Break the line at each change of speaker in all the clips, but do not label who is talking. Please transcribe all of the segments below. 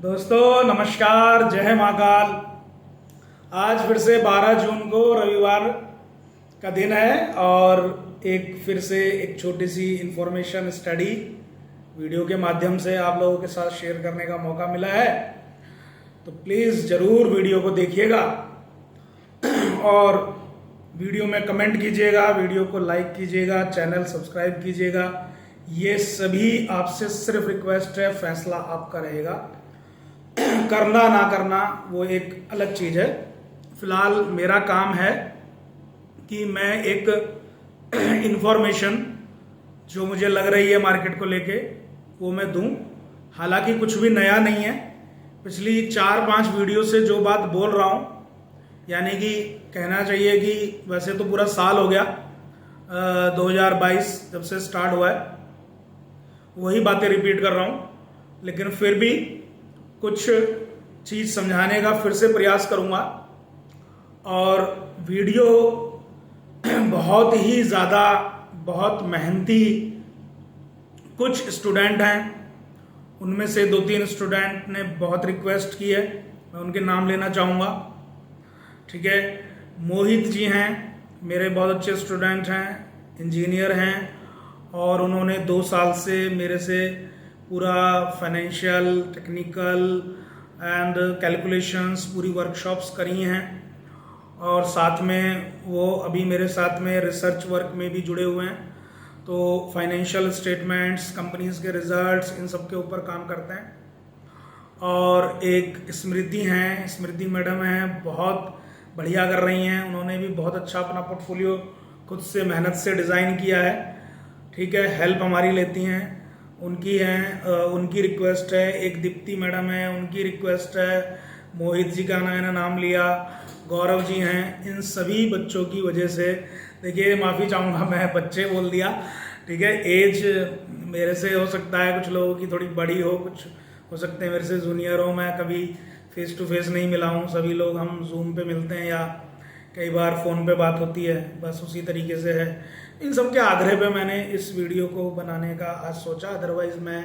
दोस्तों नमस्कार, जय महाकाल। आज फिर से 12 जून को रविवार का दिन है और फिर से एक छोटी सी इंफॉर्मेशन स्टडी वीडियो के माध्यम से आप लोगों के साथ शेयर करने का मौका मिला है। तो प्लीज़ ज़रूर वीडियो को देखिएगा और वीडियो में कमेंट कीजिएगा, वीडियो को लाइक कीजिएगा, चैनल सब्सक्राइब कीजिएगा। ये सभी आपसे सिर्फ रिक्वेस्ट है, फैसला आपका रहेगा। करना ना करना वो एक अलग चीज़ है। फिलहाल मेरा काम है कि मैं एक इंफॉर्मेशन जो मुझे लग रही है मार्केट को लेके वो मैं दूं। हालांकि कुछ भी नया नहीं है, पिछली 4-5 वीडियो से जो बात बोल रहा हूं, यानी कि कहना चाहिए कि वैसे तो पूरा साल हो गया, 2022 जब से स्टार्ट हुआ है, वही बातें रिपीट कर रहा हूं, लेकिन फिर भी कुछ चीज़ समझाने का फिर से प्रयास करूंगा। और वीडियो बहुत ही ज़्यादा बहुत मेहनती कुछ स्टूडेंट हैं, उनमें से 2-3 स्टूडेंट ने बहुत रिक्वेस्ट की है, मैं उनके नाम लेना चाहूँगा। ठीक है, मोहित जी हैं, मेरे बहुत अच्छे स्टूडेंट हैं, इंजीनियर हैं और उन्होंने 2 साल से मेरे से पूरा फाइनेंशियल, टेक्निकल एंड कैलकुलेशंस पूरी वर्कशॉप्स करी हैं और साथ में वो अभी मेरे साथ में रिसर्च वर्क में भी जुड़े हुए हैं। तो फाइनेंशियल स्टेटमेंट्स, कंपनीज के रिजल्ट्स, इन सब के ऊपर काम करते हैं। और एक स्मृति हैं, स्मृति मैडम हैं, बहुत बढ़िया कर रही हैं। उन्होंने भी बहुत अच्छा अपना पोर्टफोलियो खुद से मेहनत से डिज़ाइन किया है। ठीक है, हेल्प हमारी लेती हैं, उनकी हैं, उनकी रिक्वेस्ट है। एक दीप्ति मैडम है, उनकी रिक्वेस्ट है। मोहित जी का मैंने नाम लिया, गौरव जी हैं। इन सभी बच्चों की वजह से, देखिए माफ़ी चाहूँगा मैं बच्चे बोल दिया, ठीक है। एज मेरे से हो सकता है कुछ लोगों की थोड़ी बड़ी हो, कुछ हो सकते हैं मेरे से जूनियर हो। मैं कभी फेस टू फेस नहीं मिला हूँ, सभी लोग हम जूम पे मिलते हैं या कई बार फ़ोन पे बात होती है, बस उसी तरीके से है। इन सब के आग्रह पे मैंने इस वीडियो को बनाने का आज सोचा, अदरवाइज़ मैं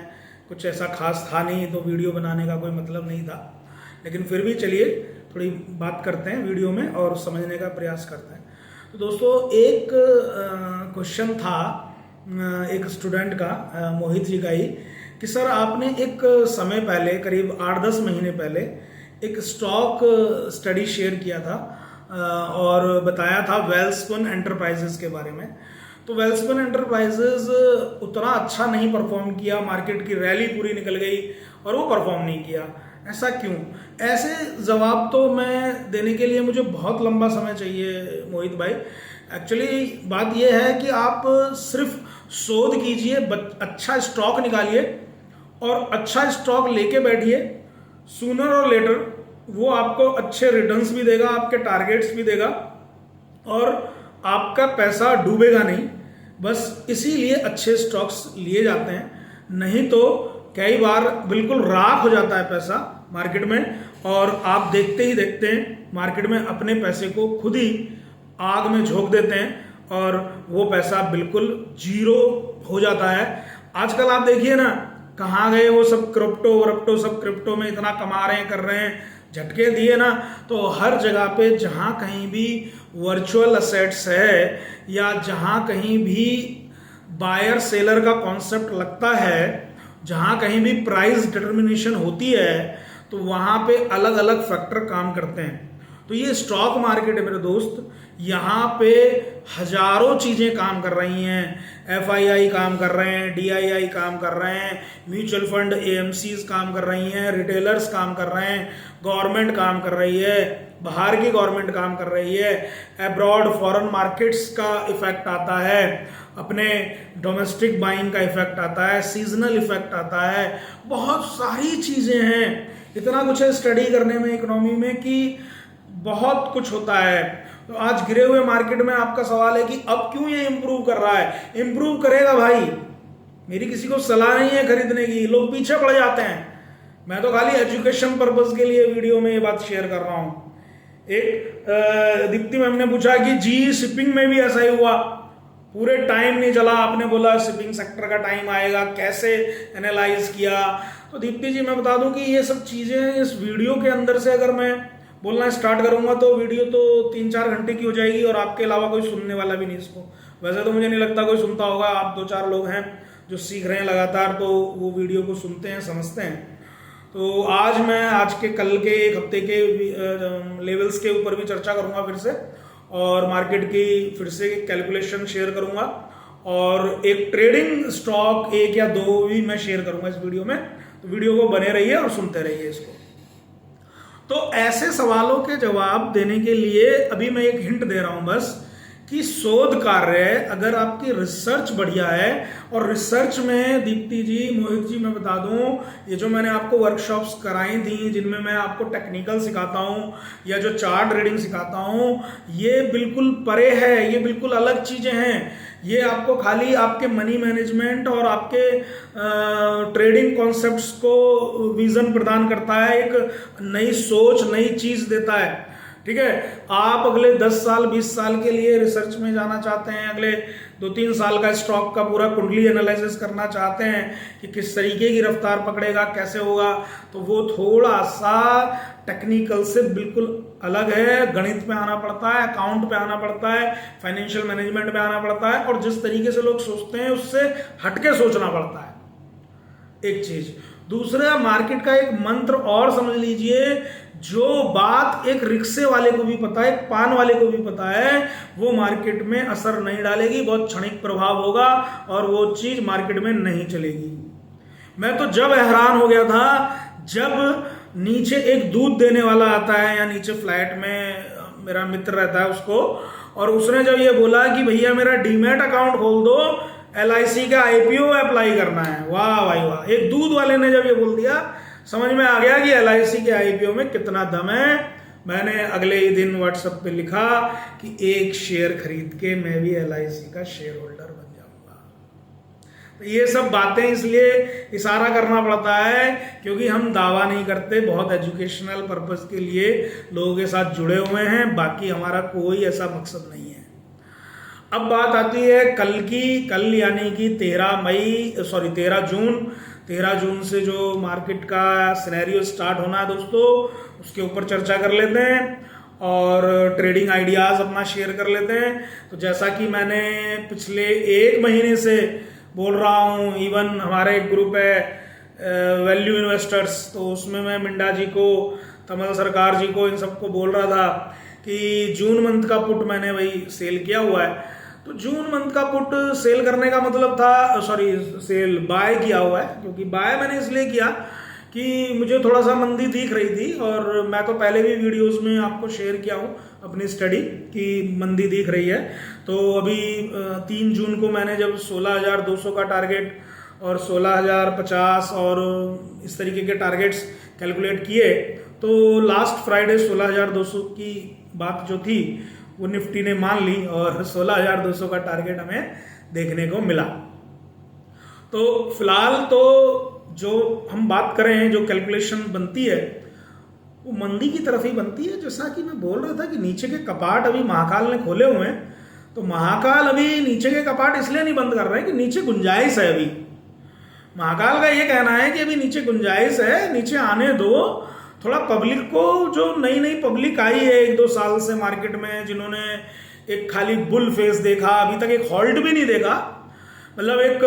कुछ ऐसा खास था नहीं तो वीडियो बनाने का कोई मतलब नहीं था। लेकिन फिर भी चलिए थोड़ी बात करते हैं वीडियो में और समझने का प्रयास करते हैं। तो दोस्तों एक क्वेश्चन था एक स्टूडेंट का, मोहित जी का ही, कि सर आपने एक समय पहले, करीब 8-10 महीने पहले एक स्टॉक स्टडी शेयर किया था और बताया था वेल्सपन एंटरप्राइजेस के बारे में। तो वेल्सपन एंटरप्राइजेस उतना अच्छा नहीं परफॉर्म किया, मार्केट की रैली पूरी निकल गई और वो परफॉर्म नहीं किया। ऐसा क्यों? ऐसे जवाब तो मैं देने के लिए मुझे बहुत लंबा समय चाहिए मोहित भाई। एक्चुअली बात यह है कि आप सिर्फ शोध कीजिए, अच्छा स्टॉक निकालिए और अच्छा स्टॉक लेके बैठिए। सूनर और लेटर वो आपको अच्छे रिटर्न्स भी देगा, आपके टारगेट्स भी देगा और आपका पैसा डूबेगा नहीं। बस इसीलिए अच्छे स्टॉक्स लिए जाते हैं, नहीं तो कई बार बिल्कुल राख हो जाता है पैसा मार्केट में और आप देखते ही देखते हैं मार्केट में अपने पैसे को खुद ही आग में झोंक देते हैं और वो पैसा बिल्कुल जीरो हो जाता है। आजकल आप देखिए ना, कहाँ गए वो सब क्रिप्टो वरप्टो, सब क्रिप्टो में इतना कमा रहे हैं, कर रहे हैं, झटके दिए ना। तो हर जगह पे जहाँ कहीं भी वर्चुअल असेट्स है या जहाँ कहीं भी बायर सेलर का कॉन्सेप्ट लगता है, जहाँ कहीं भी प्राइस डिटर्मिनेशन होती है, तो वहाँ पे अलग अलग फैक्टर काम करते हैं। तो ये स्टॉक मार्केट है मेरे दोस्त, यहाँ पे हजारों चीज़ें काम कर रही हैं। FII काम कर रहे हैं, DII काम कर रहे हैं, म्यूचुअल फंड AMCs काम कर रही हैं, रिटेलर्स काम कर रहे हैं, गवर्नमेंट काम कर रही है, बाहर की गवर्नमेंट काम कर रही है, अब्रॉड फॉरेन मार्केट्स का इफेक्ट आता है, अपने डोमेस्टिक बाइंग का इफेक्ट आता है, सीजनल इफेक्ट आता है, बहुत सारी चीज़ें हैं। इतना कुछ है स्टडी करने में इकोनॉमी में कि बहुत कुछ होता है। तो आज गिरे हुए मार्केट में आपका सवाल है कि अब क्यों ये इंप्रूव कर रहा है? इंप्रूव करेगा भाई, मेरी किसी को सलाह नहीं है खरीदने की, लोग पीछे पड़ जाते हैं। मैं तो खाली एजुकेशन पर्पस के लिए वीडियो में ये बात शेयर कर रहा हूँ। एक दीप्ति मैम ने पूछा कि जी शिपिंग में भी ऐसा ही हुआ, पूरे टाइम नहीं चला, आपने बोला शिपिंग सेक्टर का टाइम आएगा, कैसे एनालाइज किया, तो दीप्ति जी मैं बता दूं कि ये सब चीज़ें इस वीडियो के अंदर से अगर मैं बोलना स्टार्ट करूंगा तो वीडियो तो 3-4 घंटे की हो जाएगी और आपके अलावा कोई सुनने वाला भी नहीं इसको। वैसे तो मुझे नहीं लगता कोई सुनता होगा, आप 2-4 लोग हैं जो सीख रहे हैं लगातार, तो वो वीडियो को सुनते हैं, समझते हैं। तो आज मैं आज के कल के एक हफ्ते के लेवल्स के ऊपर भी चर्चा करूंगा फिर से, और मार्केट की फिर से कैलकुलेशन शेयर करूंगा, और एक ट्रेडिंग स्टॉक 1 या 2 भी मैं शेयर करूंगा इस वीडियो में। तो वीडियो को बने रहिए और सुनते रहिए इसको। तो ऐसे सवालों के जवाब देने के लिए अभी मैं एक हिंट दे रहा हूं बस, कि शोध कार्य अगर आपकी रिसर्च बढ़िया है, और रिसर्च में दीप्ति जी, मोहित जी मैं बता दूं, ये जो मैंने आपको वर्कशॉप्स कराई थी जिनमें मैं आपको टेक्निकल सिखाता हूं या जो चार्ट रीडिंग सिखाता हूं, ये बिल्कुल परे है, ये बिल्कुल अलग चीजें हैं। ये आपको खाली आपके मनी मैनेजमेंट और आपके ट्रेडिंग कॉन्सेप्ट्स को विजन प्रदान करता है, एक नई सोच, नई चीज देता है। ठीक है, आप अगले 10 साल 20 साल के लिए रिसर्च में जाना चाहते हैं, अगले 2-3 साल का स्टॉक का पूरा कुंडली एनालिसिस करना चाहते हैं कि किस तरीके की रफ्तार पकड़ेगा, कैसे होगा, तो वो थोड़ा सा टेक्निकल से बिल्कुल अलग है। गणित पे आना पड़ता है, अकाउंट पे आना पड़ता है, फाइनेंशियल मैनेजमेंट पे आना पड़ता है, और जिस तरीके से लोग सोचते हैं उससे हटके सोचना पड़ता है, एक चीज। दूसरा, मार्केट का एक मंत्र और समझ लीजिए, जो बात एक रिक्शे वाले को भी पता है, एक पान वाले को भी पता है, वो मार्केट में असर नहीं डालेगी, बहुत क्षणिक प्रभाव होगा और वो चीज मार्केट में नहीं चलेगी। मैं तो जब हैरान हो गया था जब नीचे एक दूध देने वाला आता है, या नीचे फ्लैट में मेरा मित्र रहता है उसको, और उसने जब ये बोला कि भैया मेरा डीमैट अकाउंट खोल दो, LIC का IPO अप्लाई करना है। वाह भाई वाह, एक दूध वाले ने जब ये बोल दिया, समझ में आ गया कि LIC के IPO में कितना दम है। मैंने अगले ही दिन व्हाट्सएप पे लिखा कि एक शेयर खरीद के मैं भी LIC का शेयर होल्डर बन जाऊंगा। तो ये सब बातें इसलिए इशारा करना पड़ता है क्योंकि हम दावा नहीं करते, बहुत एजुकेशनल पर्पस के लिए लोगों के साथ जुड़े हुए हैं, बाकी हमारा कोई ऐसा मकसद नहीं है। अब बात आती है कल की। कल यानी कि 13 जून से जो मार्केट का सिनेरियो स्टार्ट होना है दोस्तों, उसके ऊपर चर्चा कर लेते हैं और ट्रेडिंग आइडियाज अपना शेयर कर लेते हैं। तो जैसा कि मैंने पिछले 1 महीने से बोल रहा हूँ, इवन हमारे एक ग्रुप है वैल्यू इन्वेस्टर्स, तो उसमें मैं मिंडा जी को, तमल सरकार जी को, इन सबको बोल रहा था कि जून मंथ का पुट मैंने वही सेल किया हुआ है। तो जून मंथ का पुट सेल करने का मतलब था, सेल बाय किया हुआ है, क्योंकि बाय मैंने इसलिए किया कि मुझे थोड़ा सा मंदी दिख रही थी, और मैं तो पहले भी वीडियोस में आपको शेयर किया हूँ अपनी स्टडी कि मंदी दिख रही है। तो अभी 3 जून को मैंने जब 16,200 का टारगेट और 16,050 और इस तरीके के टारगेट्स कैलकुलेट किए, तो लास्ट फ्राइडे 16,200 की बात जो थी वो निफ्टी ने मान ली और 16,200 का टारगेट हमें देखने को मिला। तो फिलहाल तो जो हम बात करें, जो कैलकुलेशन बनती है वो मंदी की तरफ ही बनती है। जैसा कि मैं बोल रहा था कि नीचे के कपाट अभी महाकाल ने खोले हुए हैं, तो महाकाल अभी नीचे के कपाट इसलिए नहीं बंद कर रहे हैं कि नीचे गुंजाइश है। अभी महाकाल का ये कहना है कि अभी नीचे गुंजाइश है, नीचे आने दो। थोड़ा पब्लिक को, जो नई पब्लिक आई है 1-2 साल से मार्केट में, जिन्होंने एक खाली बुल फेस देखा, अभी तक एक हॉल्ट भी नहीं देखा, मतलब एक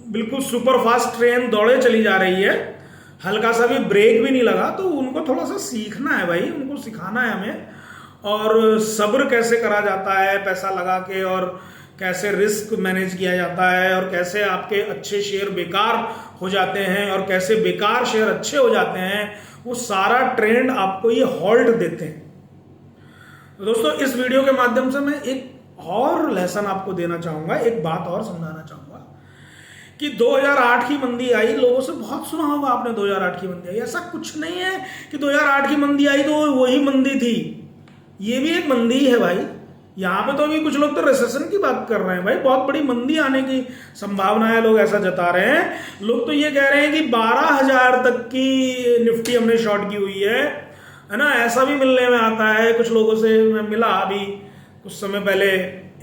बिल्कुल सुपर फास्ट ट्रेन दौड़े चली जा रही है, हल्का सा भी ब्रेक भी नहीं लगा, तो उनको थोड़ा सा सीखना है भाई, उनको सिखाना है हमें, और सब्र कैसे करा जाता है पैसा लगा के, और कैसे रिस्क मैनेज किया जाता है, और कैसे आपके अच्छे शेयर बेकार हो जाते हैं और कैसे बेकार शेयर अच्छे हो जाते हैं, वो सारा ट्रेंड आपको ये हॉल्ट देते हैं। तो दोस्तों, इस वीडियो के माध्यम से मैं एक और लेसन आपको देना चाहूंगा, एक बात और समझाना चाहूंगा कि 2008 की मंदी आई, लोगों से बहुत सुना होगा आपने 2008 की मंदी आई। ऐसा कुछ नहीं है कि 2008 की मंदी आई तो वही मंदी थी, ये भी एक मंदी है भाई। यहाँ पे तो अभी कुछ लोग तो रिसेशन की बात कर रहे हैं भाई, बहुत बड़ी मंदी आने की संभावना है, लोग ऐसा जता रहे हैं। लोग तो ये कह रहे हैं कि 12,000 तक की निफ्टी हमने शॉर्ट की हुई है ना, ऐसा भी मिलने में आता है। कुछ लोगों से मैं मिला अभी कुछ समय पहले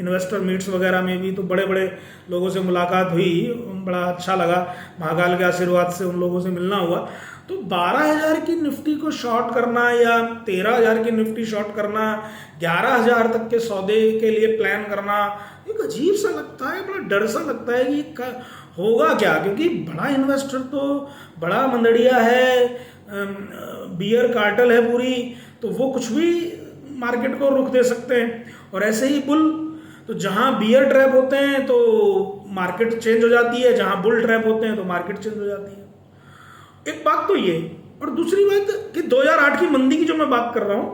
इन्वेस्टर मीट्स वगैरह में भी तो बड़े बड़े लोगों से मुलाकात हुई, बड़ा अच्छा लगा, महाकाल के आशीर्वाद से उन लोगों से मिलना हुआ। तो 12,000 की निफ्टी को शॉर्ट करना या 13,000 की निफ्टी शॉर्ट करना, 11,000 तक के सौदे के लिए प्लान करना, एक अजीब सा लगता है, बड़ा डर सा लगता है कि होगा क्या, क्योंकि बड़ा इन्वेस्टर तो बड़ा मंदड़िया है, बियर कार्टल है पूरी, तो वो कुछ भी मार्केट को रुख दे सकते हैं। और ऐसे ही बुल, तो जहां बियर ट्रैप होते हैं तो मार्केट चेंज हो जाती है, जहां बुल ट्रैप होते हैं तो मार्केट चेंज हो जाती है। एक बात तो ये, और दूसरी बात कि 2008 की मंदी की जो मैं बात कर रहा हूं,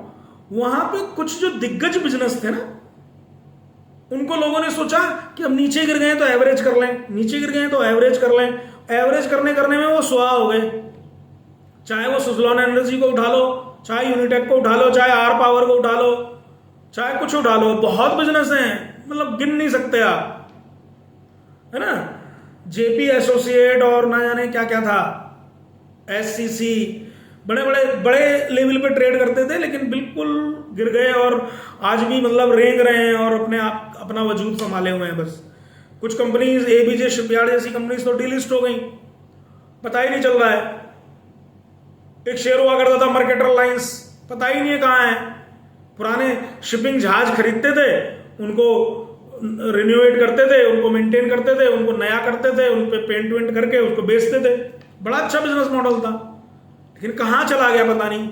वहां पे कुछ जो दिग्गज बिजनेस थे ना, उनको लोगों ने सोचा कि अब नीचे गिर गए तो एवरेज कर लें, नीचे गिर गए तो एवरेज कर लें। एवरेज करने में वो सुहा हो गए, चाहे वो सुजलॉन एनर्जी को उठा लो, चाहे यूनिटेक को उठा लो, चाहे आर पावर को उठा लो, चाहे कुछ उठा लो, बहुत बिजनेस हैं, मतलब गिन नहीं सकते आप, है ना। जेपी एसोसिएट और ना जाने क्या क्या था, एससीसी, बड़े लेवल पे ट्रेड करते थे, लेकिन बिल्कुल गिर गए और आज भी मतलब रेंग रहे हैं और अपना वजूद संभाले हुए हैं। बस कुछ कंपनीज, एबीजे शिपयार्ड जैसी कंपनीज तो डीलिस्ट हो गई, पता ही नहीं चल रहा है। एक शेयर हुआ करता था मर्केंटाइल लाइंस, पता ही नहीं है कहाँ है। पुराने शिपिंग जहाज खरीदते थे, उनको रिन्यूएट करते थे, उनको मेंटेन करते थे, उनको नया करते थे, उन पे पेंट वेंट करके उसको बेचते थे, बड़ा अच्छा बिजनेस मॉडल था, लेकिन कहाँ चला गया पता नहीं।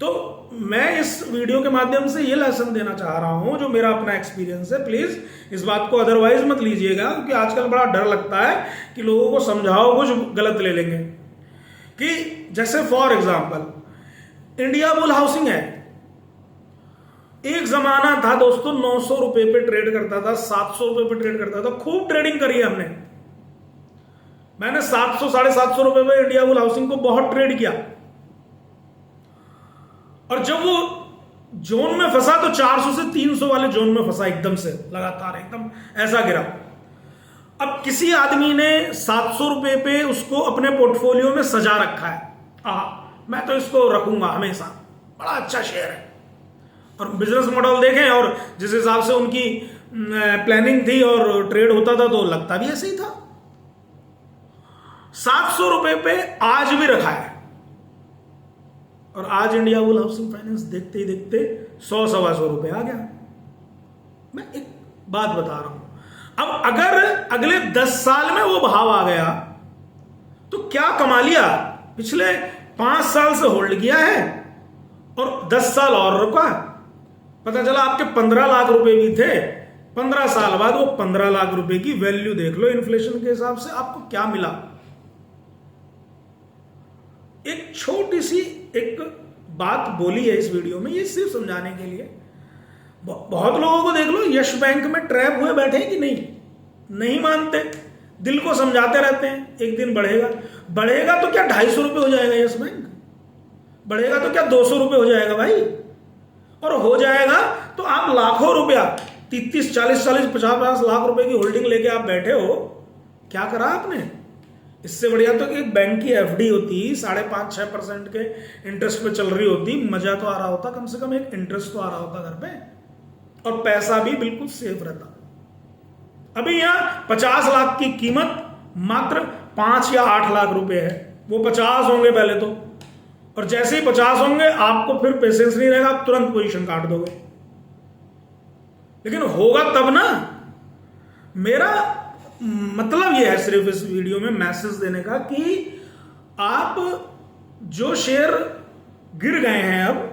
तो मैं इस वीडियो के माध्यम से ये लेसन देना चाह रहा हूं, जो मेरा अपना एक्सपीरियंस है, प्लीज इस बात को अदरवाइज मत लीजिएगा, क्योंकि आजकल बड़ा डर लगता है कि लोगों को समझाओ कुछ गलत ले लेंगे। कि जैसे for example India bull housing है, एक जमाना था दोस्तों 900 रुपए पे ट्रेड करता था, 700 रुपए पे ट्रेड करता था, खूब ट्रेडिंग करी है हमने। मैंने 700 750 रुपए पे इंडिया बुल हाउसिंग को बहुत ट्रेड किया, और जब वो जोन में फंसा तो 400 से 300 वाले जोन में फंसा, एकदम से लगातार एकदम ऐसा गिरा। अब किसी आदमी ने 700 रुपए पे उसको अपने पोर्टफोलियो में सजा रखा है, मैं तो इसको रखूंगा हमेशा, बड़ा अच्छा शेयर है, और बिजनेस मॉडल देखें और जिस हिसाब से उनकी प्लानिंग थी और ट्रेड होता था तो लगता भी ऐसे ही था। 700 रुपए पे आज भी रखा है, और आज इंडिया बुल हाउसिंग फाइनेंस देखते ही देखते 100-125 रुपए आ गया। मैं एक बात बता रहा हूं, अब अगर अगले 10 साल में वो भाव आ गया तो क्या कमा लिया। पिछले 5 साल से होल्ड किया है और 10 साल और रुका, पता चला आपके 15 लाख रुपए भी थे, 15 साल बाद वो 15 लाख रुपए की वैल्यू देख लो इन्फ्लेशन के हिसाब से आपको क्या मिला। एक छोटी सी एक बात बोली है इस वीडियो में, ये सिर्फ समझाने के लिए। बहुत लोगों को देख लो यश बैंक में ट्रैप हुए बैठे हैं कि नहीं मानते, दिल को समझाते रहते हैं, एक दिन बढ़ेगा तो क्या 250 रुपए हो जाएगा यश बैंक, बढ़ेगा तो क्या 200 रुपए हो जाएगा भाई, और हो जाएगा तो आप लाखों रुपया 30, 40, 50 लाख रुपए की होल्डिंग लेके आप बैठे हो, क्या करा आपने। इससे बढ़िया तो एक बैंक की एफडी होती 5.5-6% के इंटरेस्ट पे चल रही होती, मजा तो आ रहा होता, कम से कम एक इंटरेस्ट तो आ रहा होता घर पे, और पैसा भी बिल्कुल सेफ रहता। अभी यहां 50 लाख की कीमत मात्र 5 या 8 लाख रुपए है, वो 50 होंगे पहले तो, और जैसे ही 50 होंगे आपको फिर पेशेंस नहीं रहेगा, आप तुरंत पोजीशन काट दोगे। लेकिन होगा तब ना। मेरा मतलब यह है सिर्फ इस वीडियो में मैसेज देने का कि आप जो शेयर गिर गए हैं अब,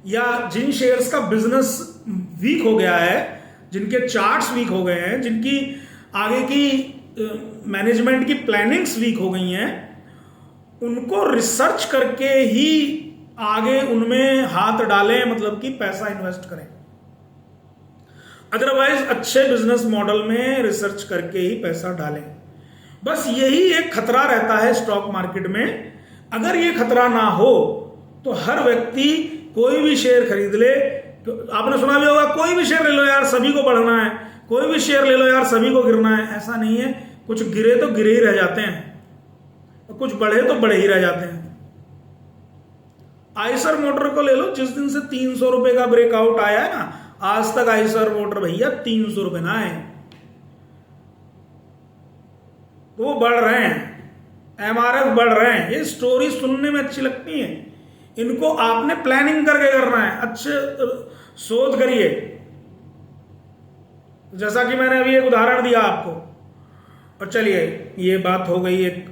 या जिन शेयर्स का बिजनेस वीक हो गया है, जिनके चार्ट्स वीक हो गए हैं, जिनकी आगे की मैनेजमेंट की प्लानिंग्स वीक हो गई हैं, उनको रिसर्च करके ही आगे उनमें हाथ डालें, मतलब कि पैसा इन्वेस्ट करें। अदरवाइज अच्छे बिजनेस मॉडल में रिसर्च करके ही पैसा डालें। बस यही एक खतरा रहता है स्टॉक मार्केट में। अगर ये खतरा ना हो तो हर व्यक्ति कोई भी शेयर खरीद ले। तो आपने सुना भी होगा, कोई भी शेयर ले लो यार सभी को बढ़ना है, कोई भी शेयर ले लो यार सभी को गिरना है। ऐसा नहीं है, कुछ गिरे तो गिरे ही रह जाते हैं और कुछ बढ़े तो बढ़े ही रह जाते हैं। आइसर मोटर को ले लो, जिस दिन से 300 रुपए का ब्रेकआउट आया है ना, आज तक आइसर मोटर भैया 300 रुपए ना है, तो वो बढ़ रहे हैं, एमआरएफ बढ़ रहे हैं। ये स्टोरी सुनने में अच्छी लगती है, इनको आपने प्लानिंग करके करना है, अच्छे शोध करिए। जैसा कि मैंने अभी एक उदाहरण दिया आपको। और चलिए, ये बात हो गई एक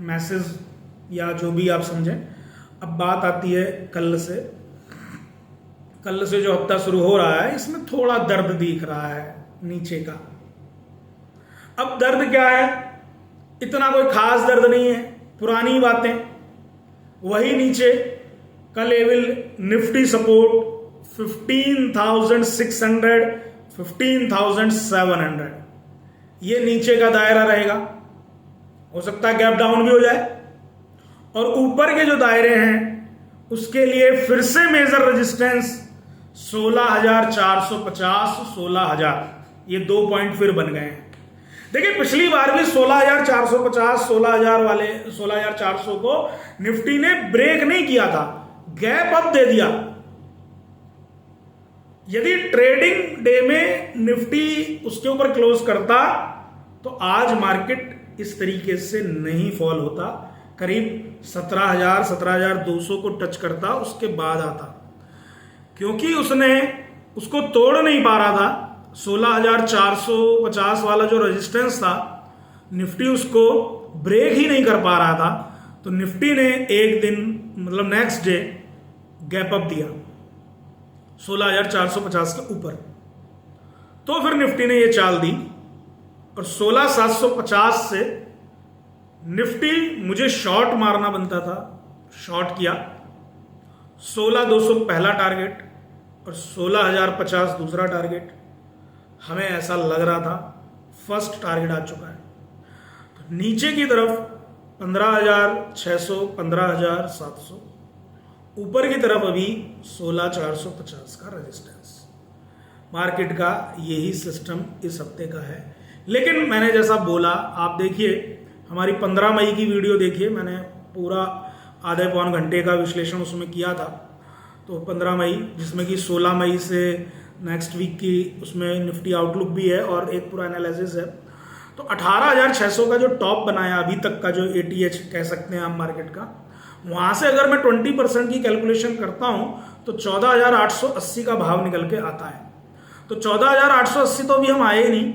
मैसेज या जो भी आप समझें। अब बात आती है कल से। कल से जो हफ्ता शुरू हो रहा है, इसमें थोड़ा दर्द दिख रहा है नीचे का। अब दर्द क्या है? इतना कोई खास दर्द नहीं है, पुरानी बातें वही नीचे का लेवल। निफ्टी सपोर्ट 15,600, 15,700, ये नीचे का दायरा रहेगा। हो सकता है गैप डाउन भी हो जाए। और ऊपर के जो दायरे हैं उसके लिए फिर से मेजर रेजिस्टेंस 16,450, 16,000, ये 2 पॉइंट फिर बन गए हैं। देखिए, पिछली बार भी 16,450, 16,000 वाले 16,400 को निफ्टी ने ब्रेक नहीं किया था, गैप अप दे दिया। यदि ट्रेडिंग डे में निफ्टी उसके ऊपर क्लोज करता तो आज मार्केट इस तरीके से नहीं फॉल होता, करीब 17,000, 17,200 को टच करता, उसके बाद आता। क्योंकि उसने उसको तोड़ नहीं पा रहा था, 16,450 वाला जो रेजिस्टेंस था, निफ्टी उसको ब्रेक ही नहीं कर पा रहा था, तो निफ्टी ने एक दिन मतलब नेक्स्ट डे गैप अप दिया 16,450 के ऊपर। तो फिर निफ्टी ने ये चाल दी और 16,750 से निफ्टी मुझे शॉर्ट मारना बनता था, शॉर्ट किया। 16,200 पहला टारगेट और 16,050 दूसरा टारगेट। हमें ऐसा लग रहा था फर्स्ट टारगेट आ चुका है। तो नीचे की तरफ 15,600, 15,700, ऊपर की तरफ अभी 16,450 का रेजिस्टेंस। मार्केट का यही सिस्टम इस हफ्ते का है। लेकिन मैंने जैसा बोला, आप देखिए हमारी 15 मई की वीडियो देखिए, मैंने पूरा आधे पौन घंटे का विश्लेषण उसमें किया था। तो 15 मई, जिसमें कि 16 मई से नेक्स्ट वीक की उसमें निफ्टी आउटलुक भी है और एक पूरा एनालिसिस है। तो 18,600 का जो टॉप बनाया अभी तक का, जो ATH कह सकते हैं हम मार्केट का, वहां से अगर मैं 20% की कैलकुलेशन करता हूं तो 14,880 का भाव निकल के आता है। तो 14,880 तो अभी हम आए ही नहीं।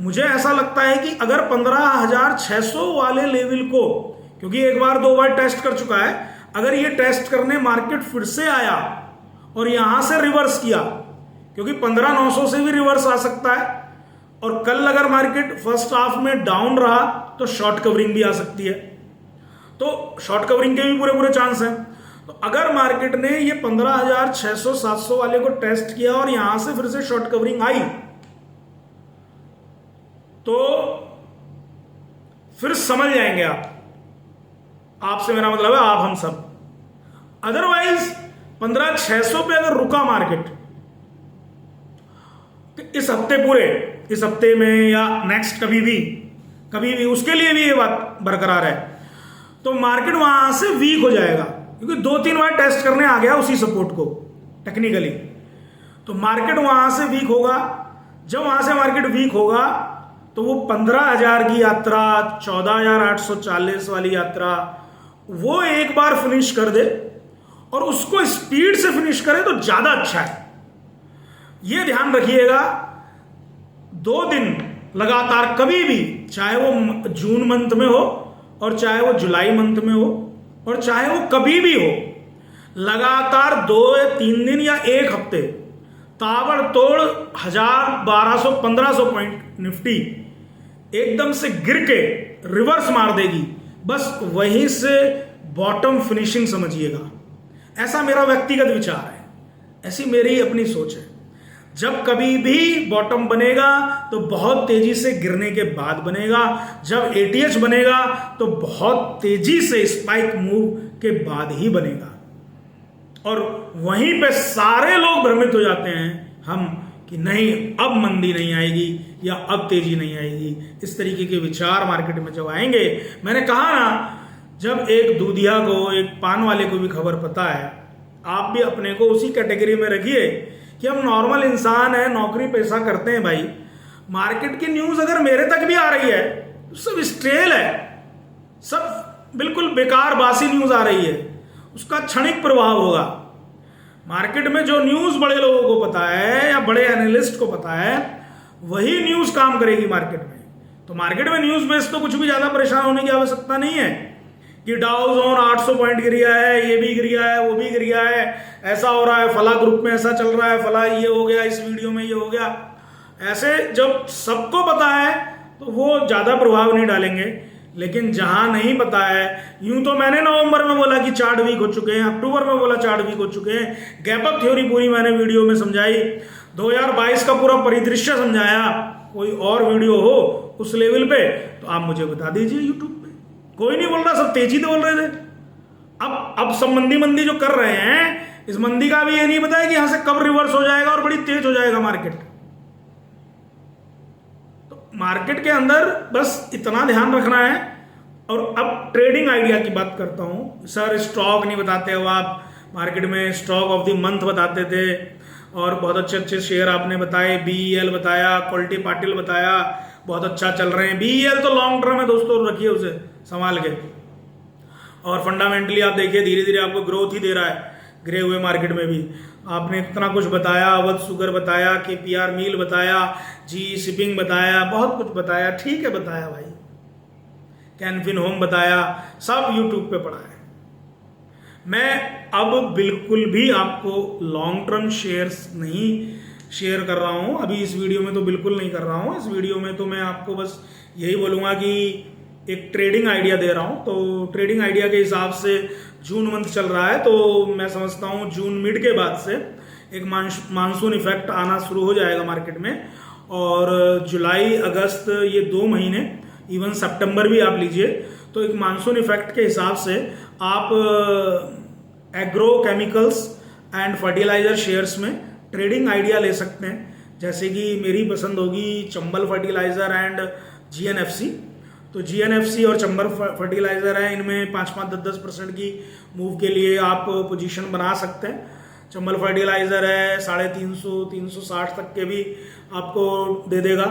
मुझे ऐसा लगता है कि अगर 15,600 वाले लेवल को, क्योंकि एक बार 2 बार टेस्ट कर चुका है, अगर ये टेस्ट करने मार्केट फिर से आया और यहां से रिवर्स किया, क्योंकि 15,900 से भी रिवर्स आ सकता है, और कल अगर मार्केट फर्स्ट हाफ में डाउन रहा तो शॉर्ट कवरिंग भी आ सकती है। तो शॉर्ट कवरिंग के भी पूरे चांस हैं। तो अगर मार्केट ने ये 15,600, 700 वाले को टेस्ट किया और यहां से फिर से शॉर्ट कवरिंग आई, तो फिर समझ जाएंगे आपसे मेरा मतलब है आप हम सब। अदरवाइज 15,600 पे अगर रुका मार्केट तो इस हफ्ते में या नेक्स्ट कभी भी उसके लिए भी ये बात बरकरार है, तो मार्केट वहां से वीक हो जाएगा, क्योंकि 2-3 बार टेस्ट करने आ गया उसी सपोर्ट को टेक्निकली। तो मार्केट वहां से वीक होगा। जब वहां से मार्केट वीक होगा तो वो 15,000 की यात्रा, 14,840 वाली यात्रा, वो एक बार फिनिश कर दे और उसको स्पीड से फिनिश करे तो ज्यादा अच्छा है। ये ध्यान रखिएगा, 2 दिन लगातार कभी भी, चाहे वो जून मंथ में हो और चाहे वो जुलाई मंथ में हो और चाहे वो कभी भी हो, लगातार 2 या 3 दिन या 1 हफ्ते ताबड़तोड़ 1,000, 1,200, 1,500 पॉइंट निफ्टी एकदम से गिर के रिवर्स मार देगी। बस वहीं से बॉटम फिनिशिंग समझिएगा। ऐसा मेरा व्यक्तिगत विचार है, ऐसी मेरी अपनी सोच है। जब कभी भी बॉटम बनेगा तो बहुत तेजी से गिरने के बाद बनेगा। जब ATH बनेगा तो बहुत तेजी से स्पाइक मूव के बाद ही बनेगा। और वहीं पे सारे लोग भ्रमित हो जाते हैं हम कि नहीं, अब मंदी नहीं आएगी या अब तेजी नहीं आएगी। इस तरीके के विचार मार्केट में जब आएंगे, मैंने कहा ना, जब एक दूधिया को, एक पान वाले को भी खबर पता है, आप भी अपने को उसी कैटेगरी में रखिए कि हम नॉर्मल इंसान हैं, नौकरी पैसा करते हैं भाई, मार्केट की न्यूज़ अगर मेरे तक भी आ रही है तो सब स्ट्रेल है, सब बिल्कुल बेकार बासी न्यूज़ आ रही है, उसका क्षणिक प्रभाव होगा। मार्केट में जो न्यूज़ बड़े लोगों को पता है या बड़े एनालिस्ट को पता है वही न्यूज़ काम करेगी मार्केट में। तो मार्केट में न्यूज़ बेस तो कुछ भी ज़्यादा परेशान होने की आवश्यकता नहीं है कि डाउ जोन 800 पॉइंट गिर गया है, ये भी गिर गया है, वो भी गिर गया है, ऐसा हो रहा है, फला ग्रुप में ऐसा चल रहा है, फला ये हो गया, इस वीडियो में ये हो गया। ऐसे जब सबको पता है तो वो ज़्यादा प्रभाव नहीं डालेंगे। लेकिन जहां नहीं पता है, यूं तो मैंने नवंबर में बोला कि चार्ट वीक हो चुके हैं, अक्टूबर में बोला चार्ट वीक हो चुके हैं, गैप अप थ्योरी पूरी मैंने वीडियो में समझाई, 2022 का पूरा परिदृश्य समझाया। कोई और वीडियो हो उस लेवल पे तो आप मुझे बता दीजिए यूट्यूब पे। कोई नहीं बोल रहा, सब तेजी तो बोल रहे थे। अब सब मंदी जो कर रहे हैं, इस मंदी का भी ये नहीं पता है कि यहां से कब रिवर्स हो जाएगा और बड़ी तेज हो जाएगा मार्केट। तो मार्केट के अंदर बस इतना ध्यान रखना है। और अब ट्रेडिंग आइडिया की बात करता हूं। सर स्टॉक नहीं बताते हो आप, मार्केट में स्टॉक ऑफ द मंथ बताते थे और बहुत अच्छे अच्छे शेयर आपने बताए, BEL बताया, क्वालिटी पाटिल बताया, बहुत अच्छा चल रहे हैं। BEL तो लॉन्ग टर्म है दोस्तों, रखिए उसे संभाल के। और फंडामेंटली आप देखिए धीरे धीरे आपको ग्रोथ ही दे रहा है, गिरे हुए मार्केट में भी। आपने इतना कुछ बताया, अवध शुगर बताया, KPR मील बताया, GE शिपिंग बताया, बहुत कुछ बताया, ठीक है बताया भाई, कैनफिन होम बताया, सब यूट्यूब पे पड़ा है। मैं अब बिल्कुल भी आपको लॉन्ग टर्म शेयर्स नहीं शेयर कर रहा हूं, अभी इस वीडियो में तो बिल्कुल नहीं कर रहा हूं। इस वीडियो में तो मैं आपको बस यही बोलूंगा कि एक ट्रेडिंग आइडिया दे रहा हूं। तो ट्रेडिंग आइडिया के हिसाब से जून मंथ चल रहा है, तो मैं समझता हूं जून मिड के बाद से एक मानसून इफेक्ट आना शुरू हो जाएगा मार्केट में। और जुलाई अगस्त ये 2 महीने, इवन सितंबर भी आप लीजिए, तो एक मानसून इफेक्ट के हिसाब से आप agro chemicals and fertiliser shares में ट्रेडिंग आइडिया ले सकते हैं। जैसे कि मेरी पसंद होगी चंबल फर्टिलाइजर एंड GNFC। तो GNFC और चंबल फर्टिलाइजर है, इनमें 5-5, 10-10% की मूव के लिए आप पोजीशन बना सकते हैं। चंबल फर्टिलाइजर है 350, 360 तक के भी आपको दे देगा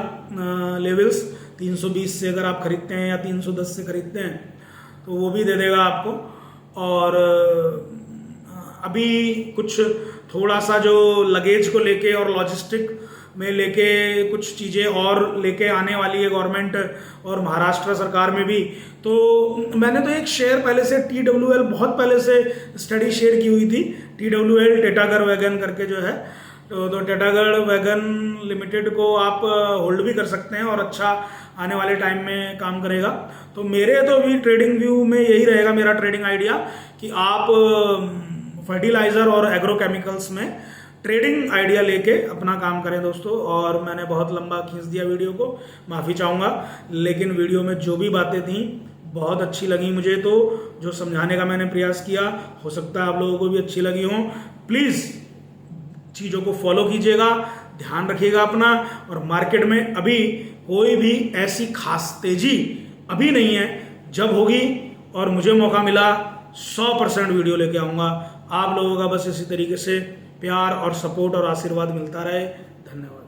लेवल्स। 320 से अगर आप खरीदते हैं या 310 से खरीदते हैं तो वो भी दे देगा आपको। और अभी कुछ थोड़ा सा जो लगेज को लेके और लॉजिस्टिक में लेके कुछ चीज़ें और लेके आने वाली है गवर्नमेंट और महाराष्ट्र सरकार में भी। तो मैंने तो एक शेयर पहले से TWL बहुत पहले से स्टडी शेयर की हुई थी, TWL टेटागर वैगन करके जो है। तो टेटागर वैगन लिमिटेड को आप होल्ड भी कर सकते हैं और अच्छा आने वाले टाइम में काम करेगा। तो मेरे तो भी ट्रेडिंग व्यू में यही रहेगा मेरा ट्रेडिंग आइडिया कि आप फर्टिलाइजर और एग्रो केमिकल्स में ट्रेडिंग आइडिया लेके अपना काम करें दोस्तों। और मैंने बहुत लंबा खींच दिया वीडियो को, माफ़ी चाहूँगा, लेकिन वीडियो में जो भी बातें थी बहुत अच्छी लगी मुझे, तो जो समझाने का मैंने प्रयास किया हो सकता है आप लोगों को भी अच्छी लगी हो। प्लीज़ चीज़ों को फॉलो कीजिएगा, ध्यान रखिएगा अपना। और मार्केट में अभी कोई भी ऐसी खास तेजी अभी नहीं है, जब होगी और मुझे मौका मिला 100% वीडियो लेके आऊँगा। आप लोगों का बस इसी तरीके से प्यार और सपोर्ट और आशीर्वाद मिलता रहे। धन्यवाद।